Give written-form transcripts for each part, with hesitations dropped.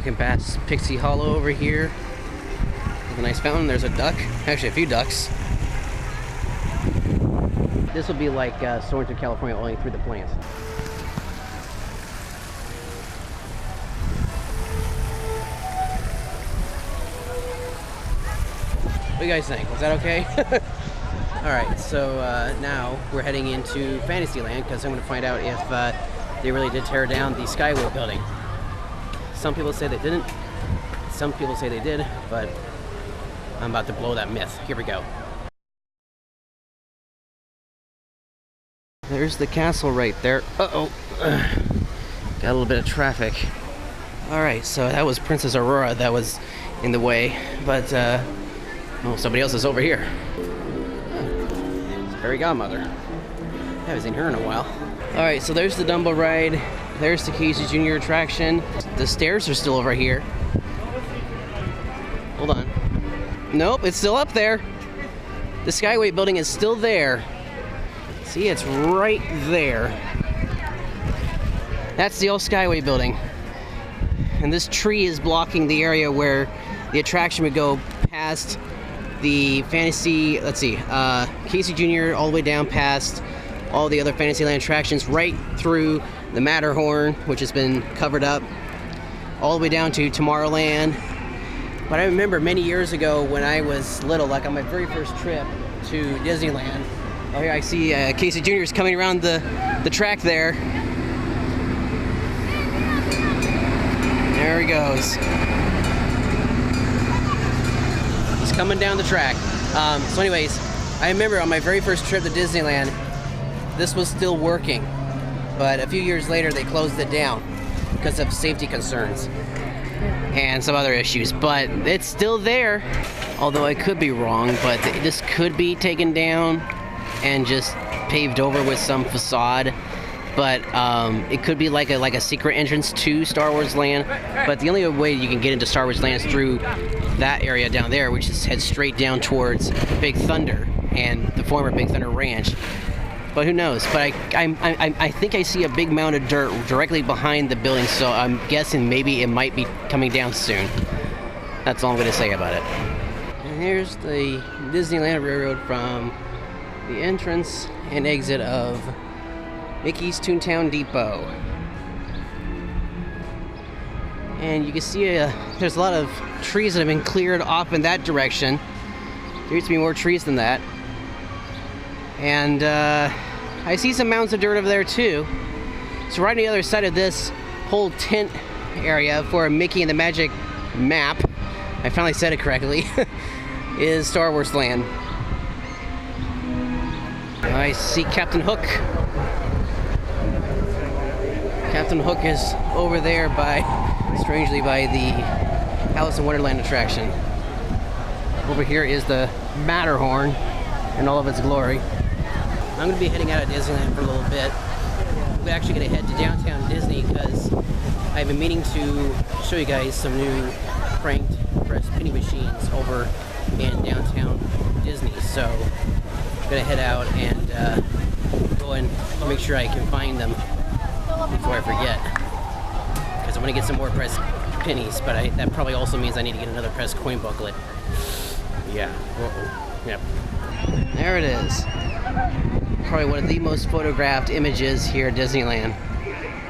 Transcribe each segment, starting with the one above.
Walking past Pixie Hollow over here. With a nice fountain. There's a duck. Actually, a few ducks. This will be like Soaring to California, only through the plants. What do you guys think? Was that okay? Alright, so now we're heading into Fantasyland because I'm going to find out if they really did tear down the Skyway building. Some people say they didn't. Some people say they did, but I'm about to blow that myth. Here we go. There's the castle right there. Uh-oh. Got a little bit of traffic. Alright, so that was Princess Aurora that was in the way, but oh, somebody else is over here. It's Fairy Godmother. I haven't seen her in a while. Alright, so there's the Dumbo ride. There's the Casey Jr. attraction. The stairs are still over here. Hold on. Nope, it's still up there. The Skyway building is still there. See, it's right there. That's the old Skyway building. And this tree is blocking the area where the attraction would go past the Fantasy, let's see, Casey Jr. all the way down past all the other Fantasyland attractions, right through the Matterhorn, which has been covered up, all the way down to Tomorrowland. But I remember many years ago when I was little, like on my very first trip to Disneyland. Oh, here I see Casey Jr. is coming around the track there. There he goes. He's coming down the track. So anyways, I remember on my very first trip to Disneyland, this was still working. But a few years later, they closed it down because of safety concerns and some other issues. But it's still there. Although I could be wrong, but this could be taken down and just paved over with some facade, but it could be like a secret entrance to Star Wars Land. But the only way you can get into Star Wars Land is through that area down there, which is heads straight down towards Big Thunder and the former Big Thunder Ranch. But who knows? But I think I see a big mound of dirt directly behind the building, so I'm guessing maybe it might be coming down soon. That's all I'm going to say about it. And here's the Disneyland Railroad from the entrance and exit of Mickey's Toontown Depot. And you can see there's a lot of trees that have been cleared off in that direction. There used to be more trees than that. And I see some mounds of dirt over there too. So right on the other side of this whole tent area for Mickey and the Magic map, I finally said it correctly, is Star Wars Land. I see Captain Hook. Captain Hook is over there strangely by the Alice in Wonderland attraction. Over here is the Matterhorn in all of its glory. I'm going to be heading out of Disneyland for a little bit. We're actually going to head to downtown Disney because I've been meaning to show you guys some new cranked press penny machines over in downtown Disney. So I'm going to head out and go and make sure I can find them before I forget. Because I'm going to get some more press pennies, but that probably also means I need to get another press coin booklet. Yeah. Yep. There it is. Probably one of the most photographed images here at Disneyland,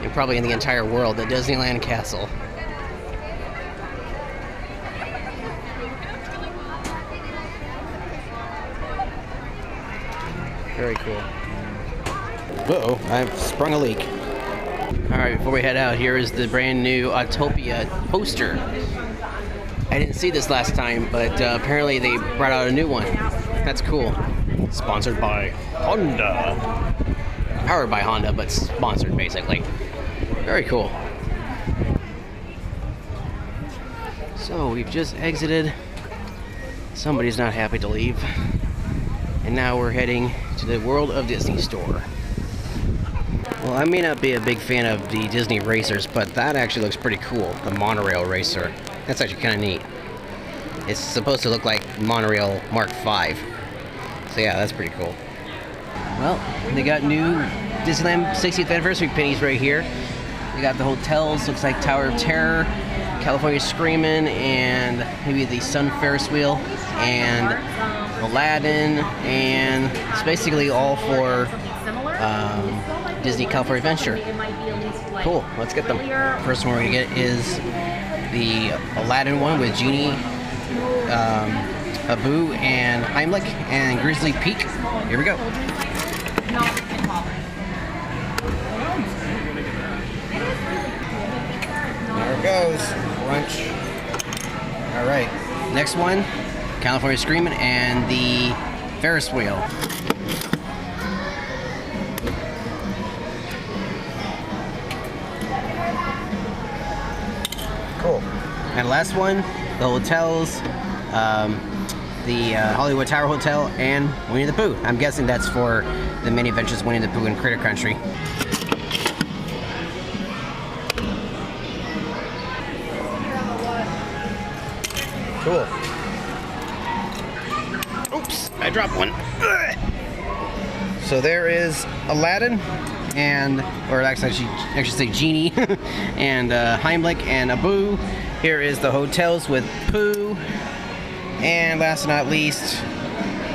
and probably in the entire world, the Disneyland Castle. Very cool. Uh-oh, I've sprung a leak. Alright, before we head out, here is the brand new Autopia poster. I didn't see this last time, but apparently they brought out a new one. That's cool. Sponsored by Honda. Powered by Honda, but sponsored basically. Very cool. So we've just exited. Somebody's not happy to leave. And now we're heading to the World of Disney store. Well, I may not be a big fan of the Disney racers, but that actually looks pretty cool. The monorail racer. That's actually kind of neat. It's supposed to look like Monorail Mark V. So yeah, that's pretty cool. Well, they got new Disneyland 60th anniversary pennies right here. They got the hotels, looks like Tower of Terror, California Screamin' and maybe the Sun Ferris wheel and Aladdin, and it's basically all for Disney California Adventure. Cool, let's get them. First one we're gonna get is the Aladdin one with Genie, Abu, and Heimlich, and Grizzly Peak. Here we go. There it goes. Lunch. All right. Next one, California Screamin' and the Ferris wheel. Cool. And last one, the hotels, the Hollywood Tower Hotel, and Winnie the Pooh. I'm guessing that's for the mini adventures Winnie the Pooh in Critter Country. Cool. Oops, I dropped one. Ugh. So there is Aladdin, and, or actually I should say Genie, and Heimlich and Abu. Here is the hotels with Pooh, and last but not least,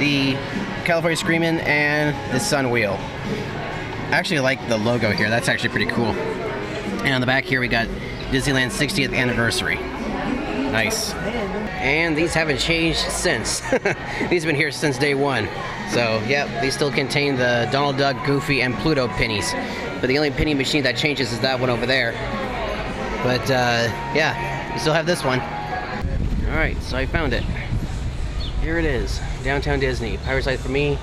the California Screamin' and the Sun Wheel. I actually like the logo here. That's actually pretty cool. And on the back here we got Disneyland's 60th anniversary. Nice. And these haven't changed since. These have been here since day one. So, yep, these still contain the Donald Duck, Goofy, and Pluto pennies. But the only penny machine that changes is that one over there. But, yeah, we still have this one. Alright, so I found it. Here it is. Downtown Disney. Pirate's Life for Me,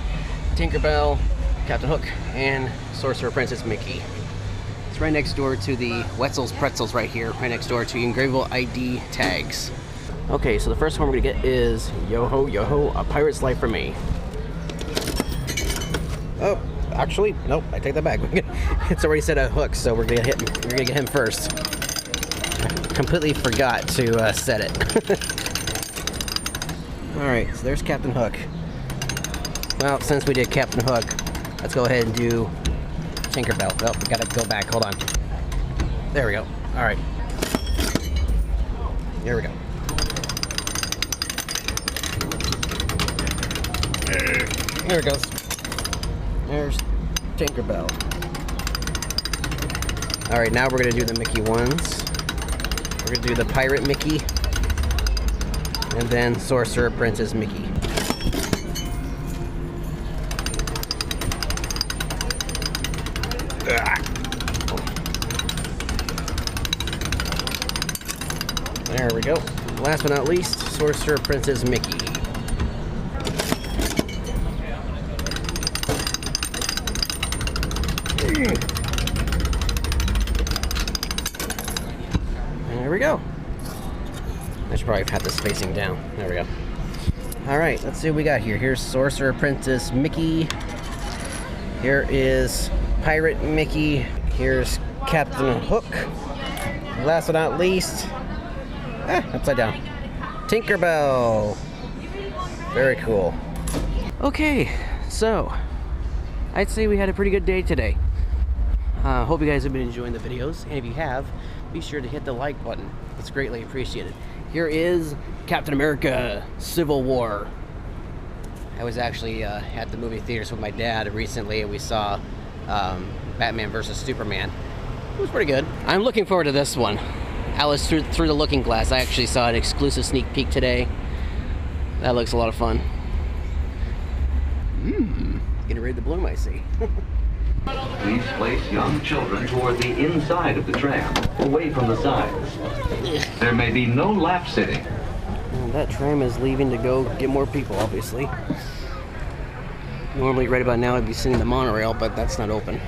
Tinkerbell, Captain Hook, and Sorcerer Princess Mickey. It's right next door to the Wetzel's Pretzels right here, right next door to engravable ID tags. Okay, so the first one we're gonna get is Yo Ho, Yo Ho, A Pirate's Life for Me. Oh, actually, nope, I take that back. It's already set a hook, so we're gonna hit him. We're gonna get him first. I completely forgot to set it. Alright, so there's Captain Hook. Well, since we did Captain Hook, let's go ahead and do Tinkerbell. Oh, we gotta go back. Hold on. There we go. All right. Here we go. There it goes. There's Tinkerbell. All right, now we're gonna do the Mickey ones. We're gonna do the Pirate Mickey, and then Sorcerer Princess Mickey. There we go. Last but not least, Sorcerer Princess Mickey. There we go. I should probably have this facing down. There we go. Alright, let's see what we got here. Here's Sorcerer Princess Mickey. Here is Pirate Mickey. Here's Captain Hook. Last but not least, upside down, Tinkerbell. Very cool. Okay, so I'd say we had a pretty good day today. Hope you guys have been enjoying the videos, and if you have, be sure to hit the like button. It's greatly appreciated. Here is Captain America Civil War. I was actually at the movie theaters with my dad recently, and we saw Batman vs. Superman. It was pretty good. I'm looking forward to this one. Alice Through the Looking Glass. I actually saw an exclusive sneak peek today. That looks a lot of fun. Getting ready to bloom, I see. Please place young children toward the inside of the tram, away from the sides. There may be no lap sitting. Well, that tram is leaving to go get more people, obviously. Normally, right about now, I'd be sitting in the monorail, but that's not open.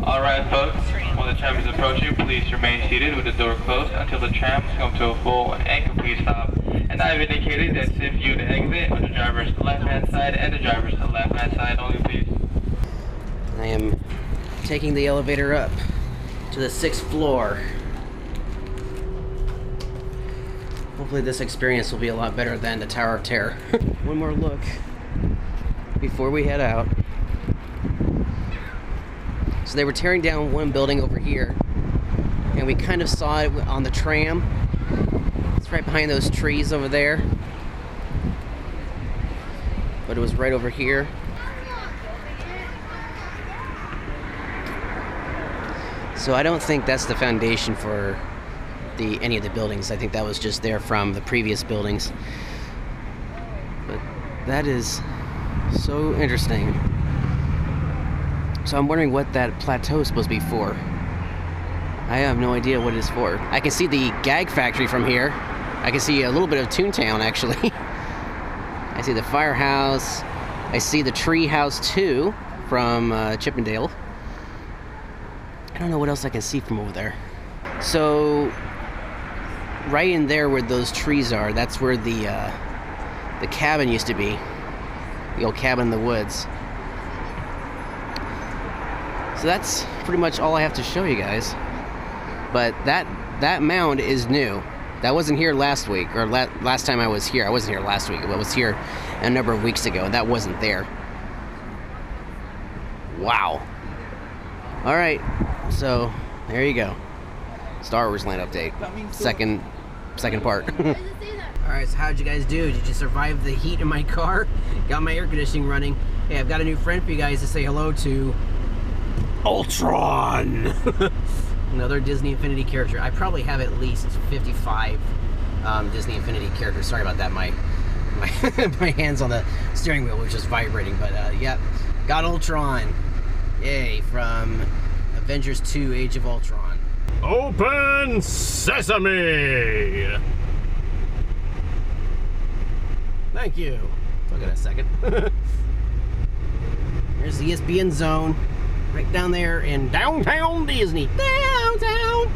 Alright folks, when the tram is approaching, please remain seated with the door closed until the tram comes to a full and complete stop. And I've indicated that if you to exit on the driver's left-hand side and the driver's left-hand side only, please. I am taking the elevator up to the 6th floor. Hopefully this experience will be a lot better than the Tower of Terror. One more look before we head out. So they were tearing down one building over here, and we kind of saw it on the tram. It's right behind those trees over there. But it was right over here. So I don't think that's the foundation for any of the buildings. I think that was just there from the previous buildings. But that is so interesting. So I'm wondering what that plateau is supposed to be for. I have no idea what it is for. I can see the Gag Factory from here. I can see a little bit of Toontown, actually. I see the firehouse. I see the tree house too from Chippendale. I don't know what else I can see from over there. So right in there where those trees are, that's where the cabin used to be. The old cabin in the woods. So that's pretty much all I have to show you guys. But that mound is new. That wasn't here last week, or last time I was here. I wasn't here last week. I was here a number of weeks ago, and that wasn't there. Wow. All right, so there you go. Star Wars Land update. Second part. All right, so how'd you guys do? Did you survive the heat in my car? Got my air conditioning running. Hey, I've got a new friend for you guys to say hello to. Ultron. Another Disney Infinity character. I probably have at least 55 Disney Infinity characters. Sorry about that. My my hands on the steering wheel was just vibrating. But yep, got Ultron. Yay, from Avengers 2: Age of Ultron. Open sesame! Thank you. Look at a second. There's the ESPN zone. Right down there in downtown Disney. Downtown!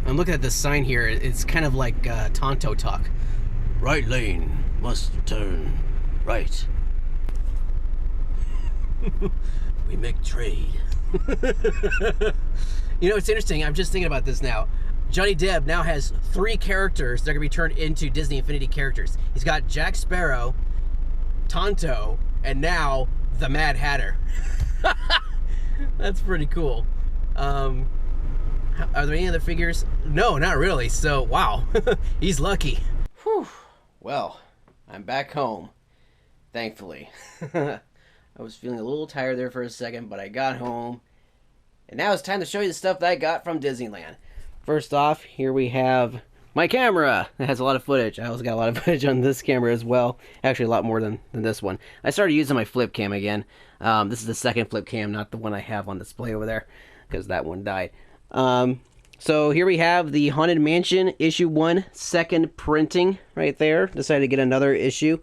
I'm looking at this sign here. It's kind of like Tonto talk. Right lane must turn right. We make trade. You know, it's interesting. I'm just thinking about this now. Johnny Depp now has 3 characters that are going to be turned into Disney Infinity characters. He's got Jack Sparrow, Tonto, and now the Mad Hatter. That's pretty cool. Are there any other figures? No, not really. So, wow. He's lucky. Whew. Well, I'm back home. Thankfully. I was feeling a little tired there for a second, but I got home. And now it's time to show you the stuff that I got from Disneyland. First off, here we have my camera. It has a lot of footage. I also got a lot of footage on this camera as well. Actually, a lot more than this one. I started using my flip cam again. This is the second flip cam, not the one I have on display over there, because that one died. So here we have the Haunted Mansion issue 1, second printing right there. Decided to get another issue.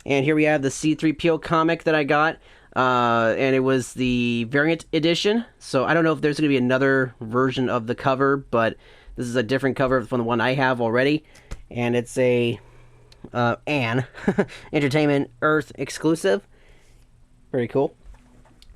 And here we have the C-3PO comic that I got. And it was the variant edition. So I don't know if there's going to be another version of the cover, but this is a different cover from the one I have already. And it's a Anne Entertainment Earth exclusive. Very cool.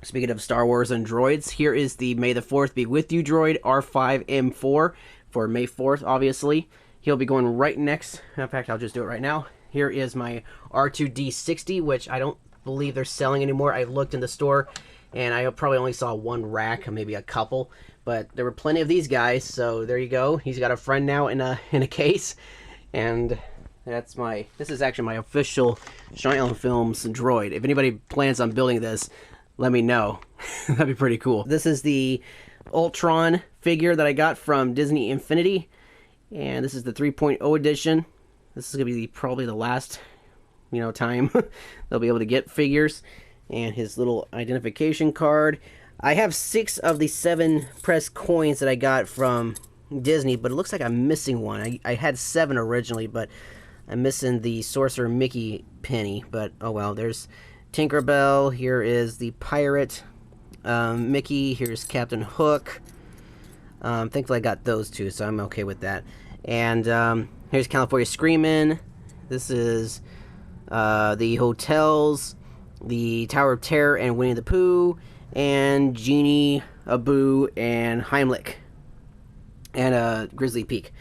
Speaking of Star Wars and droids, here is the May the 4th Be With You droid, R5M4, for May 4th, obviously. He'll be going right next. In fact, I'll just do it right now. Here is my R2D60, which I don't believe they're selling anymore. I looked in the store, and I probably only saw one rack, maybe a couple. But there were plenty of these guys, so there you go. He's got a friend now in a case. And this is actually my official Giant Films droid. If anybody plans on building this, let me know. That'd be pretty cool. This is the Ultron figure that I got from Disney Infinity. And this is the 3.0 edition. This is going to be probably the last, time they'll be able to get figures. And his little identification card. I have 6 of the 7 pressed coins that I got from Disney, but it looks like I'm missing one. I had 7 originally, but I'm missing the Sorcerer Mickey penny. But, oh well, there's Tinkerbell. Here is the Pirate Mickey. Here's Captain Hook. Thankfully I got those 2, so I'm okay with that. And here's California Screamin'. This is the Hotels, the Tower of Terror, and Winnie the Pooh, and Genie, Abu, and Heimlich, and Grizzly Peak.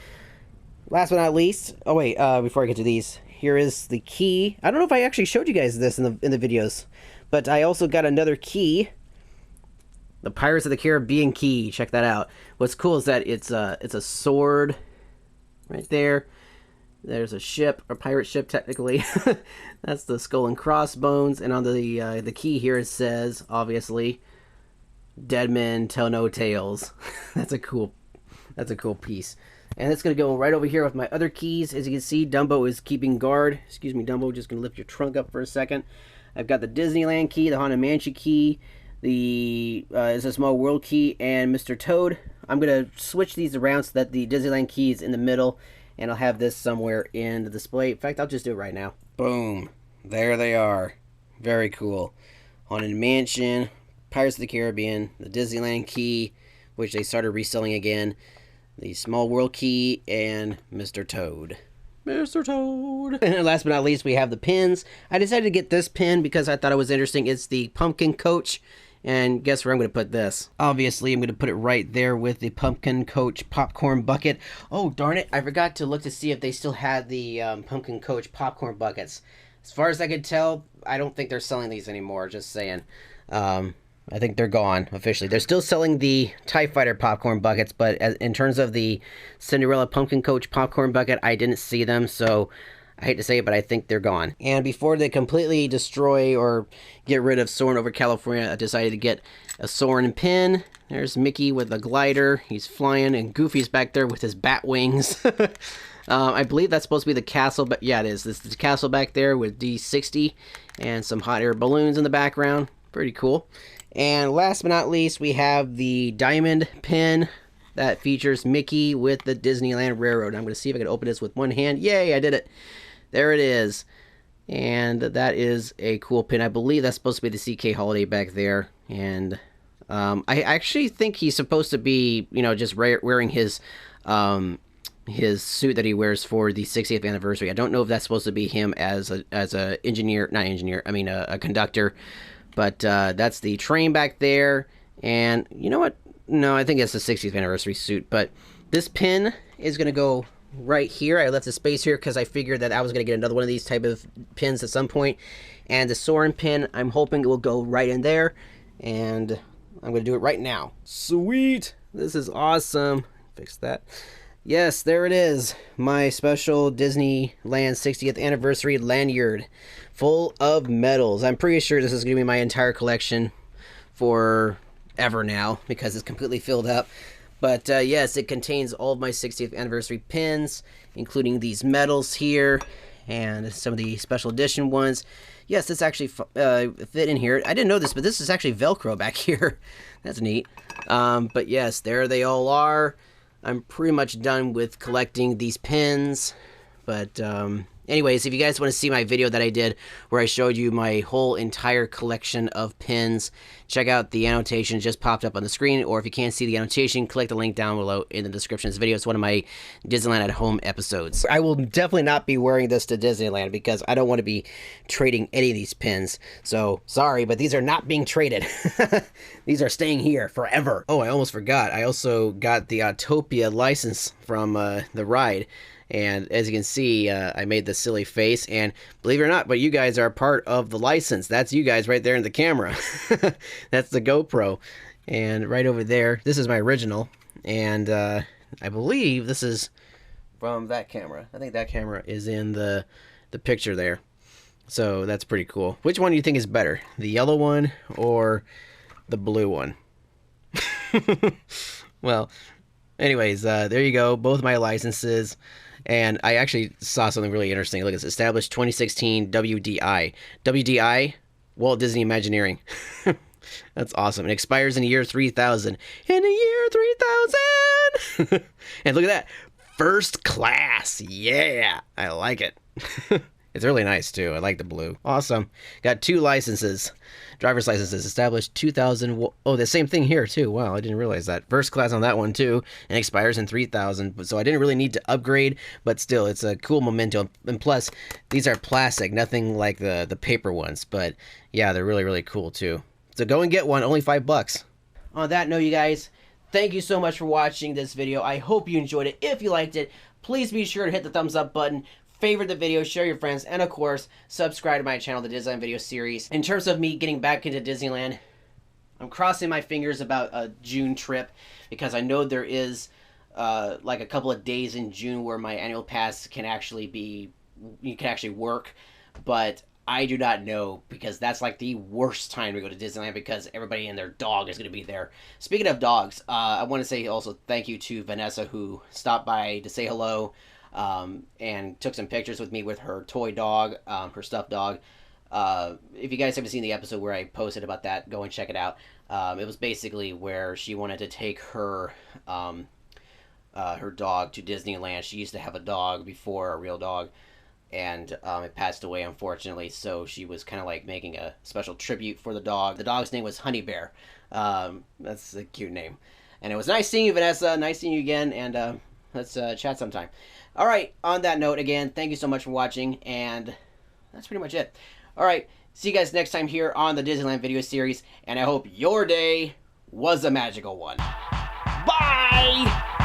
last but not least, oh wait, before I get to these, here is the key. I don't know if I actually showed you guys this in the videos, but I also got another key. The Pirates of the Caribbean key. Check that out. What's cool is that it's a sword right there. There's a ship, a pirate ship technically. That's the skull and crossbones, and on the key here it says, obviously, "Dead men tell no tales." That's a cool piece. And it's gonna go right over here with my other keys. As you can see, Dumbo is keeping guard. Excuse me, Dumbo. Just gonna lift your trunk up for a second. I've got the Disneyland key, the Haunted Mansion key, the It's a Small World key, and Mr. Toad. I'm gonna switch these around so that the Disneyland key is in the middle, and I'll have this somewhere in the display. In fact, I'll just do it right now. Boom. There they are. Very cool. Haunted Mansion, Pirates of the Caribbean, the Disneyland key, which they started reselling again, the Small World key, and Mr. Toad. Mr. Toad. And last but not least, we have the pins. I decided to get this pin because I thought it was interesting. It's the Pumpkin Coach. And guess where I'm going to put this? Obviously, I'm going to put it right there with the Pumpkin Coach popcorn bucket. Oh, darn it. I forgot to look to see if they still had the Pumpkin Coach popcorn buckets. As far as I could tell, I don't think they're selling these anymore. Just saying. I think they're gone officially. They're still selling the TIE Fighter popcorn buckets, but in terms of the Cinderella Pumpkin Coach popcorn bucket, I didn't see them, so I hate to say it, but I think they're gone. And before they completely destroy or get rid of Soarin' Over California, I decided to get a Soarin' pin. There's Mickey with a glider. He's flying, and Goofy's back there with his bat wings. I believe that's supposed to be the castle, but yeah, it is. This is the castle back there with D60 and some hot air balloons in the background. Pretty cool. And last but not least, we have the diamond pin that features Mickey with the Disneyland Railroad. I'm going to see if I can open this with one hand. Yay, I did it. There it is. And that is a cool pin. I believe that's supposed to be the CK Holiday back there. And I actually think he's supposed to be, you know, just wearing his suit that he wears for the 60th anniversary. I don't know if that's supposed to be him as a engineer, not engineer, I mean a conductor. But that's the train back there. And you know what? No, I think it's the 60th anniversary suit. But this pin is going to go right here. I left the space here because I figured that I was going to get another one of these type of pins at some point. And the Soarin' pin, I'm hoping it will go right in there. And I'm going to do it right now. Sweet! This is awesome. Fix that. Yes, there it is. My special Disneyland 60th anniversary lanyard. Full of medals. I'm pretty sure this is going to be my entire collection for ever now because it's completely filled up. But yes, it contains all of my 60th anniversary pins, including these medals here and some of the special edition ones. Yes, this actually fit in here. I didn't know this, but this is actually Velcro back here. That's neat. But yes, there they all are. I'm pretty much done with collecting these pins. But anyways, if you guys want to see my video that I did where I showed you my whole entire collection of pins, check out the annotation just popped up on the screen, or if you can't see the annotation, click the link down below in the description of this video. It's one of my Disneyland at Home episodes. I will definitely not be wearing this to Disneyland because I don't want to be trading any of these pins. So, sorry, but these are not being traded. These are staying here forever. Oh, I almost forgot. I also got the Autopia license from the ride. And as you can see, I made this silly face, and believe it or not, but you guys are part of the license. That's you guys right there in the camera. That's the GoPro. And right over there, this is my original. And I believe this is from that camera. I think that camera is in the picture there. So that's pretty cool. Which one do you think is better? The yellow one or the blue one? Well, anyways, there you go. Both my licenses. And I actually saw something really interesting. Look, it's established 2016 WDI. WDI, Walt Disney Imagineering. That's awesome. It expires in the year 3000. In the year 3000! And look at that. First class. Yeah. I like it. It's really nice, too. I like the blue. Awesome. Got 2 licenses. Driver's licenses established 2000. Oh, the same thing here, too. Wow, I didn't realize that. First class on that one, too. And expires in 3000. So I didn't really need to upgrade. But still, it's a cool memento. And plus, these are plastic. Nothing like the paper ones. But yeah, they're really, really cool, too. So go and get one. Only $5. On that note, you guys, thank you so much for watching this video. I hope you enjoyed it. If you liked it, please be sure to hit the thumbs up button, favorite the video, share your friends, and of course, subscribe to my channel, the Disneyland video series. In terms of me getting back into Disneyland, I'm crossing my fingers about a June trip, because I know there is like a couple of days in June where my annual pass can actually be, you can actually work, but I do not know, because that's like the worst time to go to Disneyland, because everybody and their dog is going to be there. Speaking of dogs, I want to say also thank you to Vanessa, who stopped by to say hello and took some pictures with me with her toy dog, her stuffed dog. If you guys haven't seen the episode where I posted about that, go and check it out. It was basically where she wanted to take her her dog to Disneyland. She used to have a dog before, a real dog, and it passed away, unfortunately, so she was kind of like making a special tribute for the dog. The dog's name was Honey Bear. That's a cute name. And it was nice seeing you, Vanessa. Nice seeing you again, and let's chat sometime. All right, on that note, again, thank you so much for watching, and that's pretty much it. All right, see you guys next time here on the Disneyland video series, and I hope your day was a magical one. Bye!